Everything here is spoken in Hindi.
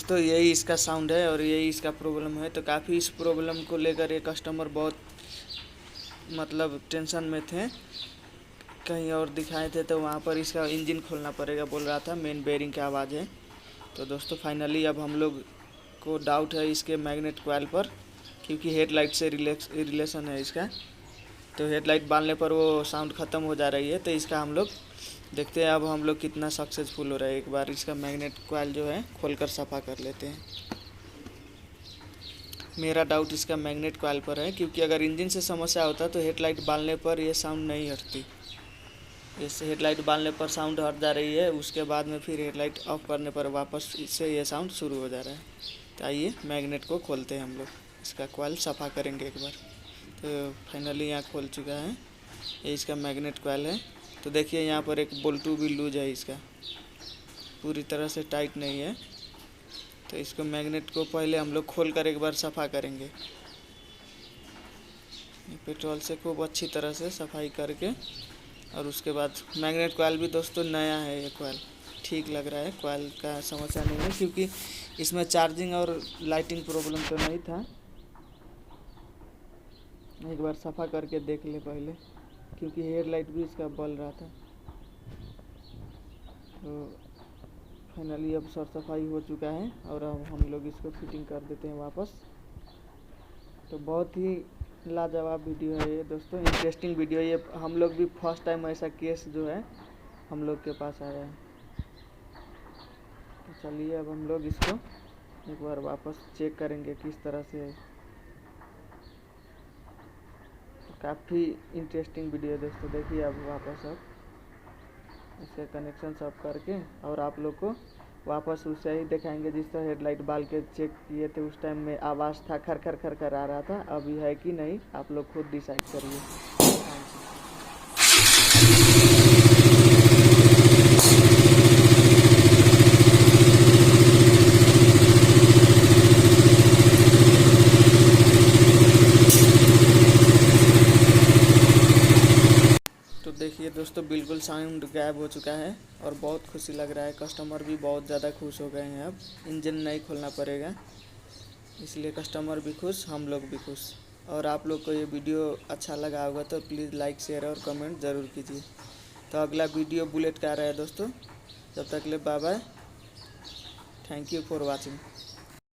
दोस्तों यही इसका साउंड है और यही इसका प्रॉब्लम है। तो काफ़ी इस प्रॉब्लम को लेकर ये कस्टमर बहुत मतलब टेंशन में थे, कहीं और दिखाए थे तो वहाँ पर इसका इंजन खोलना पड़ेगा बोल रहा था, मेन बेरिंग की आवाज़ है। तो दोस्तों फाइनली अब हम लोग को डाउट है इसके मैग्नेट कॉइल पर, क्योंकि हेडलाइट से रिलेशन है इसका। तो हेडलाइट बांधने पर वो साउंड ख़त्म हो जा रही है। तो इसका हम लोग देखते हैं अब हम लोग कितना सक्सेसफुल हो रहा है। एक बार इसका मैग्नेट कॉइल जो है खोलकर सफ़ा कर लेते हैं। मेरा डाउट इसका मैग्नेट कॉइल पर है, क्योंकि अगर इंजन से समस्या होता तो हेडलाइट बांधने पर ये साउंड नहीं हटती। इससे हेडलाइट बांधने पर साउंड हट जा रही है, उसके बाद में फिर हेडलाइट ऑफ करने पर वापस इससे ये साउंड शुरू हो जा रहा है। तो आइए मैग्नेट को खोलते हैं, हम लोग इसका कॉइल सफ़ा करेंगे एक बार। तो फाइनली यहाँ खोल चुका है, ये इसका मैग्नेट कॉइल है। तो देखिए यहाँ पर एक बोल्टू भी लूज है, इसका पूरी तरह से टाइट नहीं है। तो इसको मैग्नेट को पहले हम लोग खोल कर एक बार सफ़ा करेंगे पेट्रोल से, खूब अच्छी तरह से सफाई करके। और उसके बाद मैग्नेट कॉइल भी दोस्तों नया है, ये कॉइल ठीक लग रहा है, कॉइल का समस्या नहीं है, क्योंकि इसमें चार्जिंग और लाइटिंग प्रॉब्लम तो नहीं था। एक बार सफ़ा करके देख ले पहले, क्योंकि हेडलाइट भी इसका बल रहा था। तो फाइनली अब सर सफाई हो चुका है और अब हम लोग इसको फिटिंग कर देते हैं वापस। तो बहुत ही लाजवाब वीडियो है ये दोस्तों, इंटरेस्टिंग वीडियो। ये हम लोग भी फर्स्ट टाइम ऐसा केस जो है हम लोग के पास आया है। तो चलिए अब हम लोग इसको एक बार वापस चेक करेंगे किस तरह से है। तो काफ़ी इंटरेस्टिंग वीडियो है दोस्तों, देखिए अब वापस अब इसका कनेक्शन सब करके और आप लोग को वापस उससे ही दिखाएंगे जिस तरह हेडलाइट बाल के चेक किए थे उस टाइम में आवाज़ था, खर खर खर खर आ रहा था। अभी है कि नहीं आप लोग खुद डिसाइड करिए। तो देखिए दोस्तों बिल्कुल साउंड गायब हो चुका है और बहुत खुशी लग रहा है। कस्टमर भी बहुत ज़्यादा खुश हो गए हैं, अब इंजन नहीं खोलना पड़ेगा, इसलिए कस्टमर भी खुश, हम लोग भी खुश। और आप लोग को ये वीडियो अच्छा लगा होगा तो प्लीज़ लाइक शेयर और कमेंट ज़रूर कीजिए। तो अगला वीडियो बुलेट का आ रहा है दोस्तों, जब तक ले bye bye, thank you for watching.